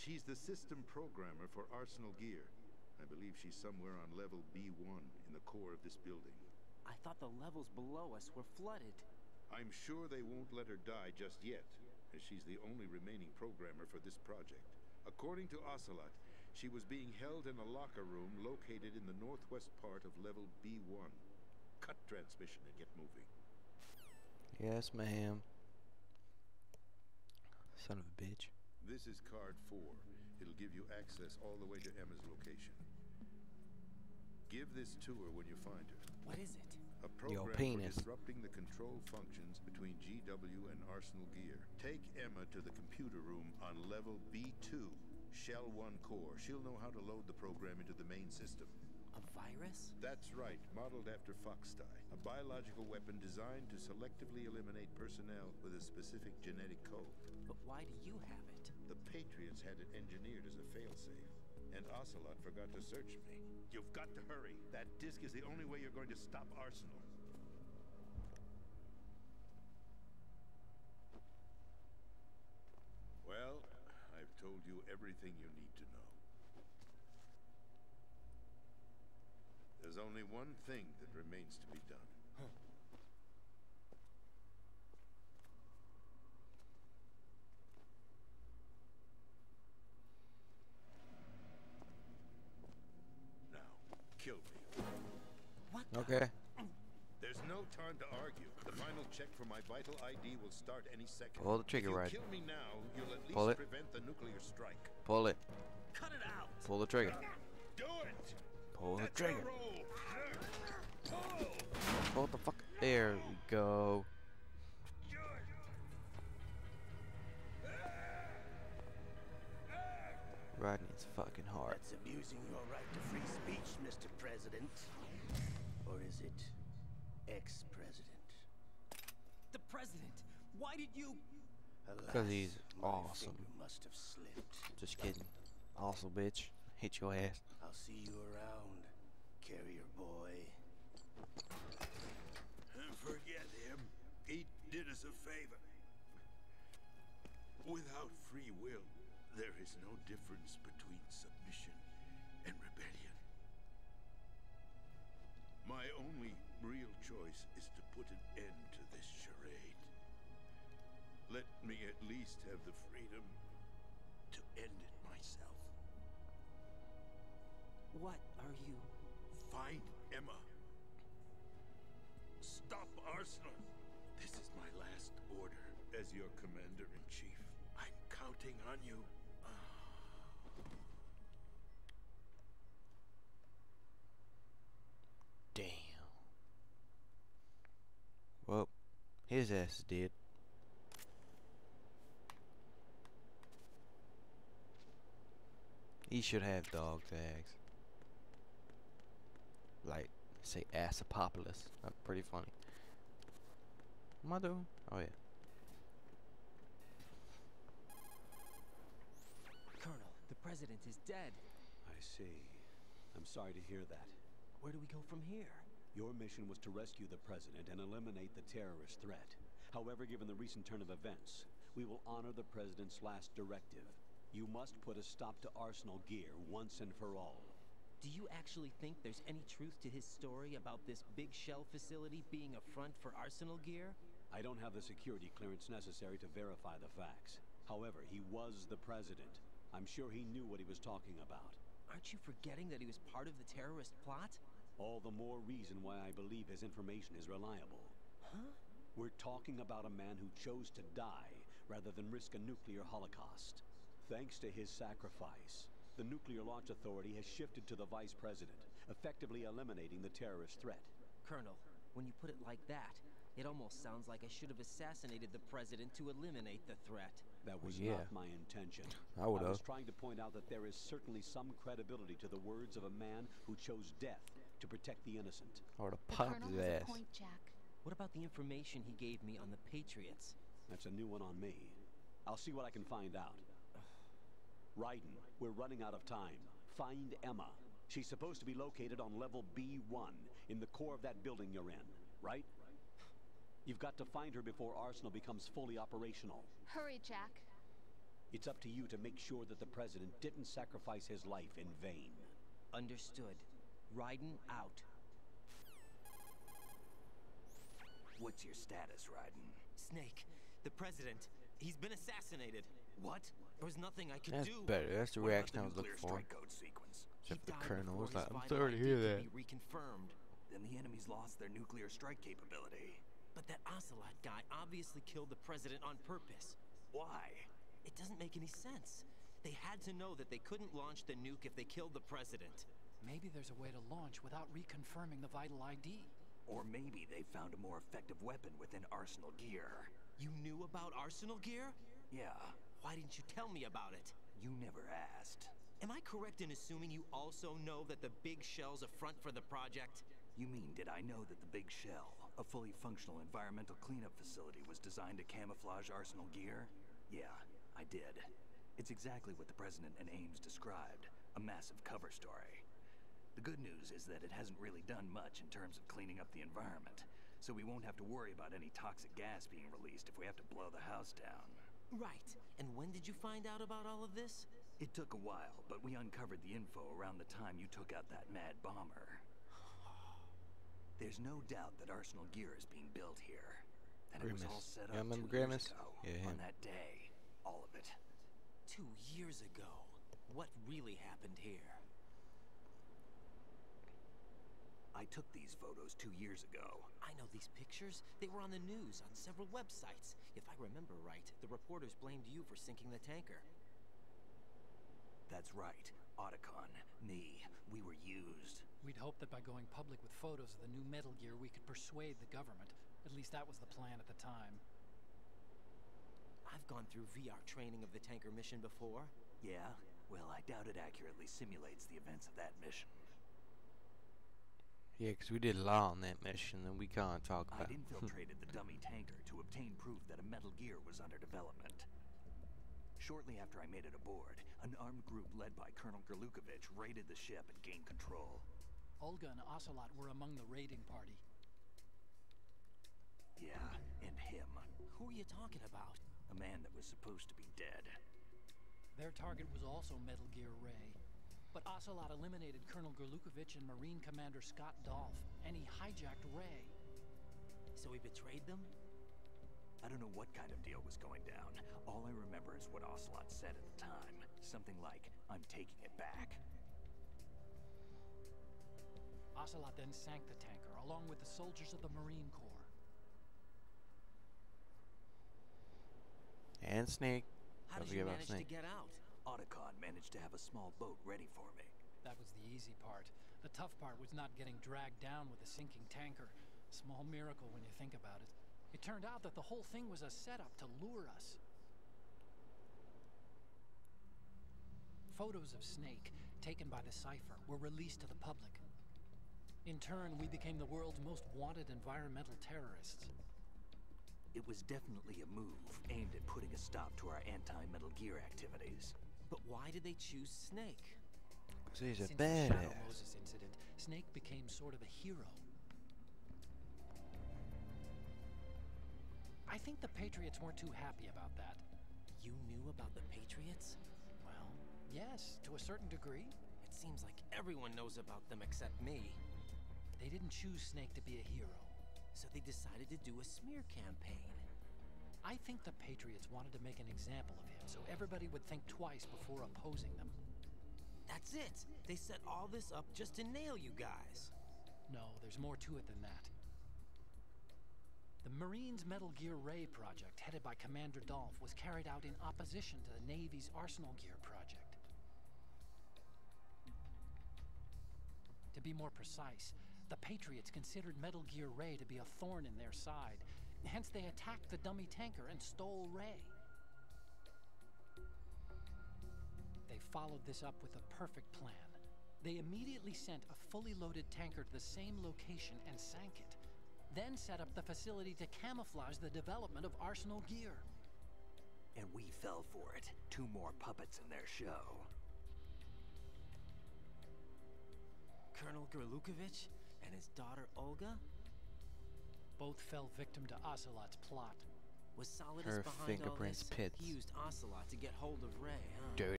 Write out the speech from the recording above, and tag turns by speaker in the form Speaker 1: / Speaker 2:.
Speaker 1: She's the system programmer for Arsenal Gear. I believe she's somewhere on level B1 in the core of this building.
Speaker 2: I thought the levels below us were flooded.
Speaker 1: I'm sure they won't let her die just yet, as she's the only remaining programmer for this project. According to Ocelot, she was being held in a locker room located in the northwest part of level B1. Cut transmission and get moving.
Speaker 3: Yes, ma'am. Son of a bitch.
Speaker 1: This is card 4. It'll give you access all the way to Emma's location. Give this to her when you find her.
Speaker 2: What is it?
Speaker 1: A program for
Speaker 3: penis.
Speaker 1: disrupting the control functions between GW and Arsenal Gear. Take Emma to the computer room on level B2, Shell 1 core. She'll know how to load the program into the main system.
Speaker 2: A virus?
Speaker 1: That's right, modeled after Foxdie. A biological weapon designed to selectively eliminate personnel with a specific genetic code.
Speaker 2: But why do you have it?
Speaker 1: The Patriots had it engineered as a failsafe. And Ocelot forgot to search me. You've got to hurry. That disk is the only way you're going to stop Arsenal. Well, I've told you everything you need to know. There's only one thing that remains to be done. Now, kill me.
Speaker 2: What the?
Speaker 3: Okay.
Speaker 1: There's no time to argue. The final check for my vital ID will start any second.
Speaker 3: Pull the trigger,
Speaker 1: if you
Speaker 3: right.
Speaker 1: kill me now, you'll at
Speaker 3: Pull
Speaker 1: least
Speaker 3: it.
Speaker 1: prevent the nuclear strike.
Speaker 3: Pull it.
Speaker 2: Cut it out!
Speaker 3: Pull the trigger.
Speaker 1: Do it!
Speaker 3: Pull the
Speaker 1: That's
Speaker 3: trigger.
Speaker 1: a roll. Pull!
Speaker 3: Pull the fuck. There we go. Riding its fucking heart.
Speaker 4: That's abusing your right to free speech, Mr. President. Or is it ex-president?
Speaker 2: The president! Why did you...
Speaker 3: Because he's
Speaker 4: My
Speaker 3: awesome.
Speaker 4: finger must have slipped.
Speaker 3: Just kidding. Awesome, bitch. Hit your ass.
Speaker 4: I'll see you around, carrier boy.
Speaker 1: Forget him. He did us a favor. Without free will, there is no difference between submission and rebellion. My only real choice is to put an end to this charade. Let me at least have the freedom to end it myself.
Speaker 2: What are you...
Speaker 1: Find Emma. Stop Arsenal. This is my last order as your commander-in-chief. I'm counting on you.
Speaker 3: Damn. Well, his ass is dead. He should have dog tags. Like, say Assopopolis. That's pretty funny. What am I doing? Oh yeah.
Speaker 2: Colonel, the president is dead.
Speaker 5: I see. I'm sorry to hear that.
Speaker 2: Where do we go from here?
Speaker 5: Your mission was to rescue the president and eliminate the terrorist threat. However, given the recent turn of events, we will honor the president's last directive. You must put a stop to Arsenal Gear once and for all.
Speaker 2: Do you actually think there's any truth to his story about this big shell facility being a front for Arsenal Gear?
Speaker 5: I don't have the security clearance necessary to verify the facts. However, he was the president. I'm sure he knew what he was talking about.
Speaker 2: Aren't you forgetting that he was part of the terrorist plot?
Speaker 5: All the more reason why I believe his information is reliable.
Speaker 2: Huh?
Speaker 5: We're talking about a man who chose to die rather than risk a nuclear holocaust. Thanks to his sacrifice, the Nuclear Launch Authority has shifted to the vice president, effectively eliminating the terrorist threat.
Speaker 2: Colonel, when you put it like that, it almost sounds like I should have assassinated the president to eliminate the threat.
Speaker 5: That was
Speaker 3: Yeah.
Speaker 5: not my intention.
Speaker 3: I would
Speaker 5: I was
Speaker 3: have.
Speaker 5: trying to point out that there is certainly some credibility to the words of a man who chose death to protect the innocent.
Speaker 3: I would have
Speaker 6: The
Speaker 3: popped
Speaker 6: Colonel
Speaker 3: his
Speaker 6: has a
Speaker 3: ass.
Speaker 6: point, Jack.
Speaker 2: What about the information he gave me on the Patriots?
Speaker 5: That's a new one on me. I'll see what I can find out. Raiden, we're running out of time. Find Emma. She's supposed to be located on level B1, in the core of that building you're in, right? You've got to find her before Arsenal becomes fully operational.
Speaker 6: Hurry, Jack.
Speaker 5: It's up to you to make sure that the President didn't sacrifice his life in vain.
Speaker 2: Understood. Raiden out.
Speaker 4: What's your status, Raiden?
Speaker 2: Snake, the President, he's been assassinated.
Speaker 4: What?
Speaker 2: There was nothing I could
Speaker 3: That's
Speaker 2: do.
Speaker 3: better. That's the
Speaker 4: What about
Speaker 3: reaction
Speaker 4: the
Speaker 3: I was
Speaker 4: nuclear
Speaker 3: looking for.
Speaker 4: strike code sequence?
Speaker 3: Except for the
Speaker 2: died
Speaker 3: Colonel
Speaker 2: before
Speaker 3: was like,
Speaker 2: his
Speaker 3: I'm
Speaker 2: vital
Speaker 3: sorry to hear
Speaker 2: ID
Speaker 3: that.
Speaker 2: could be reconfirmed.
Speaker 4: Then the enemy's lost their nuclear strike capability.
Speaker 2: But that Ocelot guy obviously killed the President on purpose.
Speaker 4: Why?
Speaker 2: It doesn't make any sense. They had to know that they couldn't launch the nuke if they killed the President.
Speaker 6: Maybe there's a way to launch without reconfirming the vital ID.
Speaker 4: Or maybe they found a more effective weapon within Arsenal gear.
Speaker 2: You knew about Arsenal gear?
Speaker 4: Yeah,
Speaker 2: Why didn't you tell me about it?
Speaker 4: you never asked.
Speaker 2: Am I correct in assuming you also know that the Big Shell's a front for the project?
Speaker 4: You mean, did I know that the Big Shell, a fully functional environmental cleanup facility, was designed to camouflage Arsenal gear? Yeah, I did. It's exactly what the President and Ames described, a massive cover story. The good news is that it hasn't really done much in terms of cleaning up the environment, so we won't have to worry about any toxic gas being released if we have to blow the house down.
Speaker 2: Right. And when did you find out about all of this?
Speaker 4: It took a while, but we uncovered the info around the time you took out that mad bomber. There's no doubt that Arsenal gear is being built here. And it was all
Speaker 3: Grimace.
Speaker 4: set
Speaker 3: Yeah,
Speaker 4: up
Speaker 3: remember
Speaker 4: 2 years
Speaker 3: Grimace?
Speaker 4: ago,
Speaker 3: Yeah,
Speaker 4: on
Speaker 3: him.
Speaker 4: that day. All of it.
Speaker 2: 2 years ago. What really happened here?
Speaker 4: I took these photos 2 years ago.
Speaker 2: I know these pictures. They were on the news, on several websites. If I remember right, the reporters blamed you for sinking the tanker.
Speaker 4: That's right. Otacon, me, we were used.
Speaker 6: We'd hoped that by going public with photos of the new Metal Gear, we could persuade the government. At least that was the plan at the time.
Speaker 2: I've gone through VR training of the tanker mission before.
Speaker 4: Yeah? Well, I doubt it accurately simulates the events of that mission.
Speaker 3: Yeah, 'cause we did a lot on that mission that we can't talk about.
Speaker 4: I'd infiltrated the dummy tanker to obtain proof that a Metal Gear was under development. Shortly after I made it aboard, an armed group led by Colonel Gerlukovich raided the ship and gained control.
Speaker 6: Olga and Ocelot were among the raiding party.
Speaker 4: Yeah, and him.
Speaker 2: Who are you talking about?
Speaker 4: A man that was supposed to be dead.
Speaker 6: Their target was also Metal Gear Ray. But Ocelot eliminated Colonel Gerlukovich and Marine Commander Scott Dolph, and he hijacked Ray.
Speaker 2: So he betrayed them?
Speaker 4: I don't know what kind of deal was going down. All I remember is what Ocelot said at the time. Something like, I'm taking it back.
Speaker 6: Ocelot then sank the tanker, along with the soldiers of the Marine Corps.
Speaker 3: And Snake.
Speaker 2: How
Speaker 3: Don't
Speaker 2: did you
Speaker 3: forget about
Speaker 2: manage to
Speaker 3: Snake.
Speaker 2: get out?
Speaker 4: Otacon managed to have a small boat ready for me.
Speaker 6: That was the easy part. The tough part was not getting dragged down with a sinking tanker. Small miracle when you think about it. It turned out that the whole thing was a setup to lure us. Photos of Snake, taken by the Cypher, were released to the public. In turn, we became the world's most wanted environmental terrorists.
Speaker 4: It was definitely a move aimed at putting a stop to our anti-Metal Gear activities.
Speaker 2: But why did they choose Snake?
Speaker 3: 'Cause he's a
Speaker 6: Since the Shadow
Speaker 3: badass.
Speaker 6: Moses incident, Snake became sort of a hero. I think the Patriots weren't too happy about that.
Speaker 2: You knew about the Patriots?
Speaker 6: Well, yes, to a certain degree.
Speaker 2: It seems like everyone knows about them except me.
Speaker 6: They didn't choose Snake to be a hero.
Speaker 2: So they decided to do a smear campaign.
Speaker 6: I think the Patriots wanted to make an example of him, so everybody would think twice before opposing them.
Speaker 2: That's it! They set all this up just to nail you guys.
Speaker 6: No, there's more to it than that. The Marines' Metal Gear Ray project, headed by Commander Dolph, was carried out in opposition to the Navy's Arsenal Gear project. To be more precise, the Patriots considered Metal Gear Ray to be a thorn in their side. Hence, they attacked the dummy tanker and stole Ray. They followed this up with a perfect plan. They immediately sent a fully loaded tanker to the same location and sank it. Then set up the facility to camouflage the development of Arsenal Gear.
Speaker 4: And we fell for it. 2 more puppets in their show.
Speaker 2: Colonel Gerlukovich and his daughter Olga?
Speaker 6: Both fell victim to Ocelot's plot.
Speaker 2: Was Solidus
Speaker 3: Her
Speaker 2: behind all
Speaker 3: fingerprints
Speaker 2: this?
Speaker 3: pits.
Speaker 2: He used Ocelot to get hold of Ray, huh?
Speaker 3: Dirty